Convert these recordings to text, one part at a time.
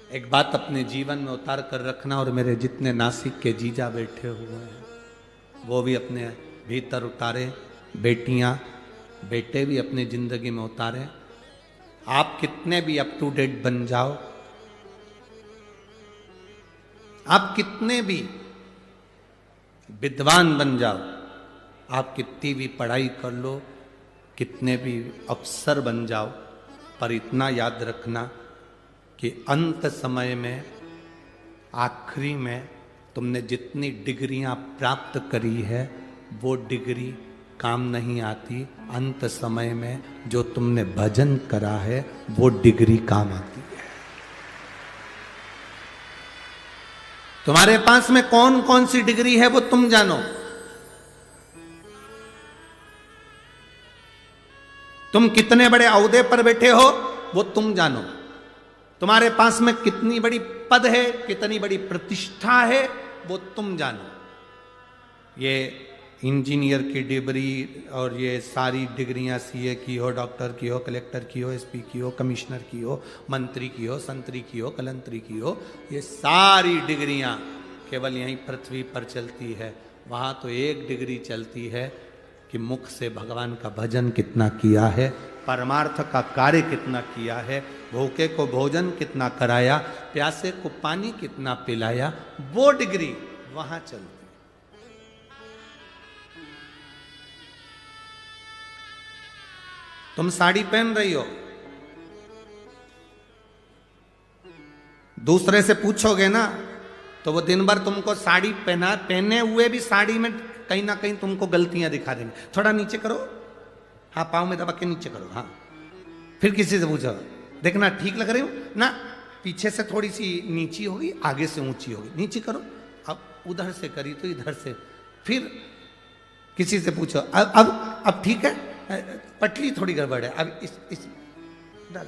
एक बात अपने जीवन में उतार कर रखना, और मेरे जितने नासिक के जीजा बैठे हुए हैं वो भी अपने भीतर उतारे, बेटियां बेटे भी अपनी जिंदगी में उतारे। आप कितने भी अप टू डेट बन जाओ, आप कितने भी विद्वान बन जाओ, आप कितनी भी पढ़ाई कर लो, कितने भी अफसर बन जाओ, पर इतना याद रखना कि अंत समय में, आखिरी में तुमने जितनी डिग्रियां प्राप्त करी है वो डिग्री काम नहीं आती। अंत समय में जो तुमने भजन करा है वो डिग्री काम आती है। तुम्हारे पास में कौन कौन सी डिग्री है वो तुम जानो। तुम कितने बड़े ओहदे पर बैठे हो वो तुम जानो। तुम्हारे पास में कितनी बड़ी पद है, कितनी बड़ी प्रतिष्ठा है वो तुम जानो। ये इंजीनियर की डिग्री और ये सारी डिग्रियां सीए की हो, डॉक्टर की हो, कलेक्टर की हो, एसपी की हो, कमिश्नर की हो, मंत्री की हो, संतरी की हो, कलंतरी की हो, ये सारी डिग्रियां केवल यहीं पृथ्वी पर चलती है। वहाँ तो एक डिग्री चलती है कि मुख से भगवान का भजन कितना किया है, परमार्थ का कार्य कितना किया है, भूखे को भोजन कितना कराया, प्यासे को पानी कितना पिलाया, वो डिग्री वहां चलती। तुम साड़ी पहन रही हो, दूसरे से पूछोगे ना तो वो दिन भर तुमको साड़ी पहने हुए भी साड़ी में कहीं ना कहीं तुमको गलतियां दिखा देंगे। थोड़ा नीचे करो, हाँ पाँव में दबा के नीचे करो, हाँ। फिर किसी से पूछो, देखना ठीक लग रही हो ना, पीछे से थोड़ी सी नीची होगी, आगे से ऊंची होगी, नीचे करो। अब उधर से करी तो इधर से। फिर किसी से पूछो, अब ठीक है, पटली थोड़ी गड़बड़ है, अब इस डाल।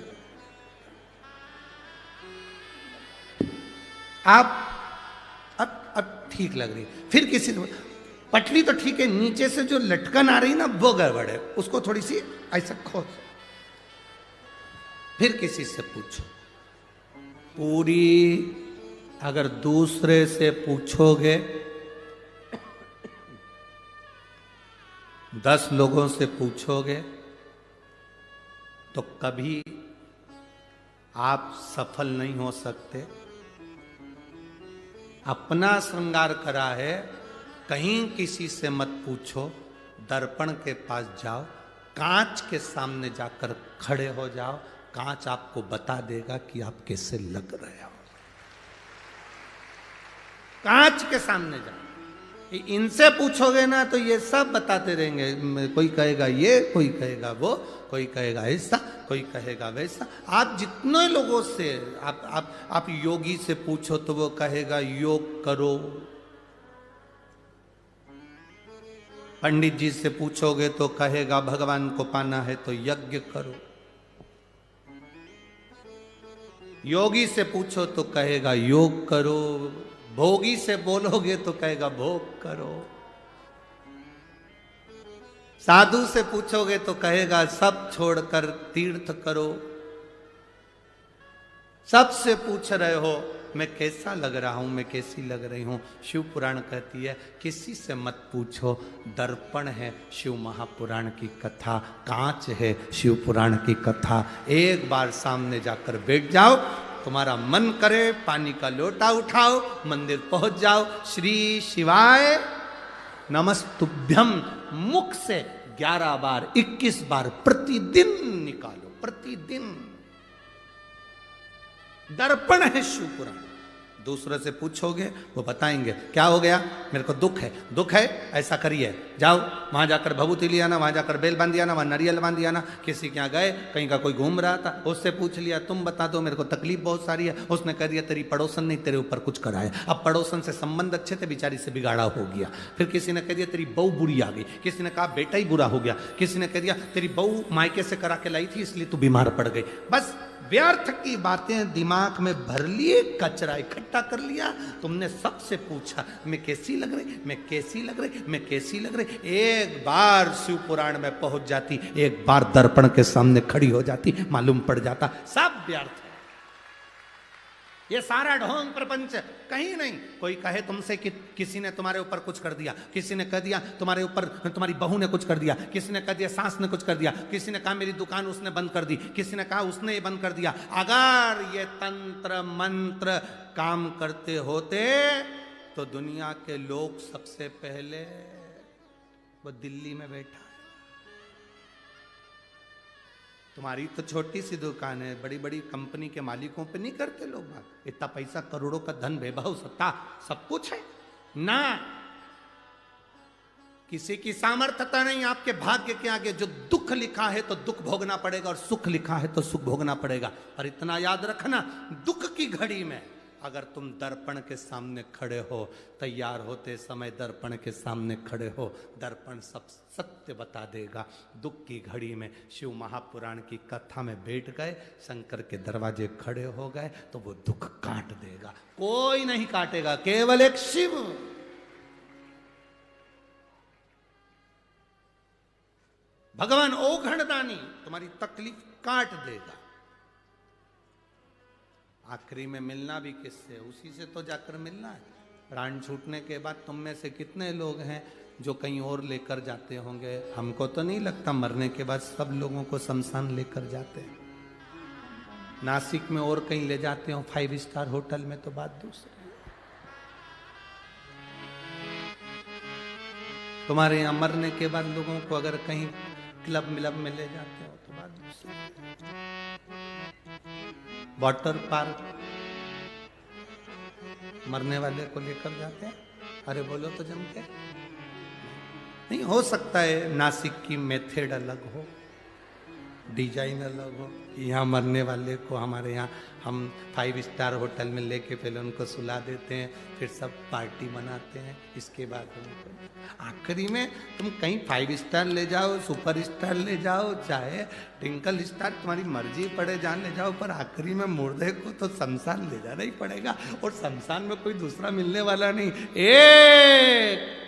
आप अब ठीक लग रही। फिर किसी से, पटली तो ठीक है, नीचे से जो लटकन आ रही ना वो गड़बड़ है, उसको थोड़ी सी ऐसा खोल। फिर किसी से पूछो। पूरी अगर दूसरे से पूछोगे, 10 लोगों से पूछोगे तो कभी आप सफल नहीं हो सकते। अपना श्रृंगार करा है, कहीं किसी से मत पूछो, दर्पण के पास जाओ, कांच के सामने जाकर खड़े हो जाओ, कांच आपको बता देगा कि आप कैसे लग रहे हो। कांच के सामने जाओ। इनसे पूछोगे ना तो ये सब बताते रहेंगे, कोई कहेगा ये, कोई कहेगा वो, कोई कहेगा ऐसा, कोई कहेगा वैसा। आप जितने लोगों से आप योगी से पूछो तो वो कहेगा योग करो। पंडित जी से पूछोगे तो कहेगा भगवान को पाना है तो यज्ञ करो। योगी से पूछो तो कहेगा योग करो। भोगी से बोलोगे तो कहेगा भोग करो। साधु से पूछोगे तो कहेगा सब छोड़कर तीर्थ करो। सबसे पूछ रहे हो मैं कैसा लग रहा हूं, मैं कैसी लग रही हूं। शिव पुराण कहती है किसी से मत पूछो, दर्पण है शिव महापुराण की कथा, कांच है शिव पुराण की कथा। एक बार सामने जाकर बैठ जाओ, तुम्हारा मन करे पानी का लोटा उठाओ, मंदिर पहुंच जाओ, श्री शिवाय नमस्तुभ्यम मुख से 11 बार 21 बार प्रतिदिन निकालो। प्रतिदिन दर्पण है शिव पुराण। दूसरे से पूछोगे वो बताएंगे क्या हो गया, मेरे को दुख है, दुख है ऐसा करिए, जाओ वहां जाकर भभूति लिया ना, वहां जाकर बेल बांध दिया ना, वहां नारियल बांध दिया ना। किसी के यहाँ गए, कहीं का कोई घूम रहा था, उससे पूछ लिया तुम बता दो मेरे को तकलीफ बहुत सारी है। उसने कह दिया तेरी पड़ोसन ने तेरे ऊपर कुछ कराया। अब पड़ोसन से संबंध अच्छे थे, बेचारी से बिगाड़ा हो गया। फिर किसी ने कह दिया तेरी बहू बुरी आ गई, किसी ने कहा बेटा ही बुरा हो गया, किसी ने कह दिया तेरी बहू मायके से करा के लाई थी इसलिए तू बीमार पड़ गई। बस व्यर्थ की बातें दिमाग में भर लिए, कचरा इकट्ठा कर लिया। तुमने सबसे पूछा मैं कैसी लग रही, मैं कैसी लग रही, मैं कैसी लग रही। एक बार शिव पुराण में पहुंच जाती, एक बार दर्पण के सामने खड़ी हो जाती, मालूम पड़ जाता सब व्यर्थ है। ये सारा ढोंग प्रपंच कहीं नहीं। कोई कहे तुमसे कि किसी ने तुम्हारे ऊपर कुछ कर दिया, किसी ने कह दिया तुम्हारे ऊपर तुम्हारी बहू ने कुछ कर दिया, किसी ने कह दिया सास ने कुछ कर दिया, किसी ने कहा मेरी दुकान उसने बंद कर दी, किसी ने कहा उसने ये बंद कर दिया। अगर ये तंत्र मंत्र काम करते होते तो दुनिया के लोग सबसे पहले वो दिल्ली में बैठा है। तुम्हारी तो छोटी सी दुकान है, बड़ी बड़ी कंपनी के मालिकों पे नहीं करते लोग बात। इतना पैसा, करोड़ों का धन, वैभव, सत्ता सब कुछ है ना। किसी की सामर्थ्यता नहीं आपके भाग्य के आगे। जो दुख लिखा है तो दुख भोगना पड़ेगा और सुख लिखा है तो सुख भोगना पड़ेगा। और इतना याद रखना, दुख की घड़ी में अगर तुम दर्पण के सामने खड़े हो, तैयार होते समय दर्पण के सामने खड़े हो, दर्पण सब सत्य बता देगा। दुख की घड़ी में शिव महापुराण की कथा में बैठ गए, शंकर के दरवाजे खड़े हो गए तो वो दुख काट देगा। कोई नहीं काटेगा, केवल एक शिव। भगवान ओघड़दानी तुम्हारी तकलीफ काट देगा। आखिरी में मिलना भी किससे? उसी से तो जाकर मिलना है। प्राण छूटने के बाद तुम में से कितने लोग हैं जो कहीं और लेकर जाते होंगे? हमको तो नहीं लगता। मरने के बाद सब लोगों को शमशान लेकर जाते हैं। नासिक में और कहीं ले जाते हो 5 स्टार होटल में तो बात दूसरी। तुम्हारे यहां मरने के बाद लोगों को अगर कहीं क्लब मिलब में ले जाते हो तो बात दूसरी। वाटर पार्क मरने वाले को लेकर जाते हैं? अरे बोलो तो जम के। नहीं हो सकता है नासिक की मेथड अलग हो, डिजाइन अलग हो। यहाँ मरने वाले को हमारे यहाँ हम 5 स्टार होटल में लेके पहले उनको सुला देते हैं, फिर सब पार्टी मनाते हैं, इसके बाद उनको आखिरी में तुम कहीं 5 स्टार ले जाओ, सुपर स्टार ले जाओ, चाहे ट्विंकल स्टार, तुम्हारी मर्जी पड़े जान ले जाओ, पर आखिरी में मुर्दे को तो शमशान ले जाना ही पड़ेगा। और शमशान में कोई दूसरा मिलने वाला नहीं। एक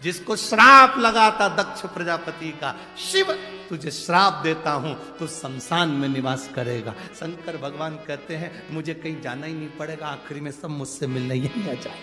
जिसको श्राप लगा था दक्ष प्रजापति का, शिव तुझे श्राप देता हूं, तू शमशान में निवास करेगा। शंकर भगवान कहते हैं मुझे कहीं जाना ही नहीं पड़ेगा, आखिरी में सब मुझसे मिलने यही आ जाए।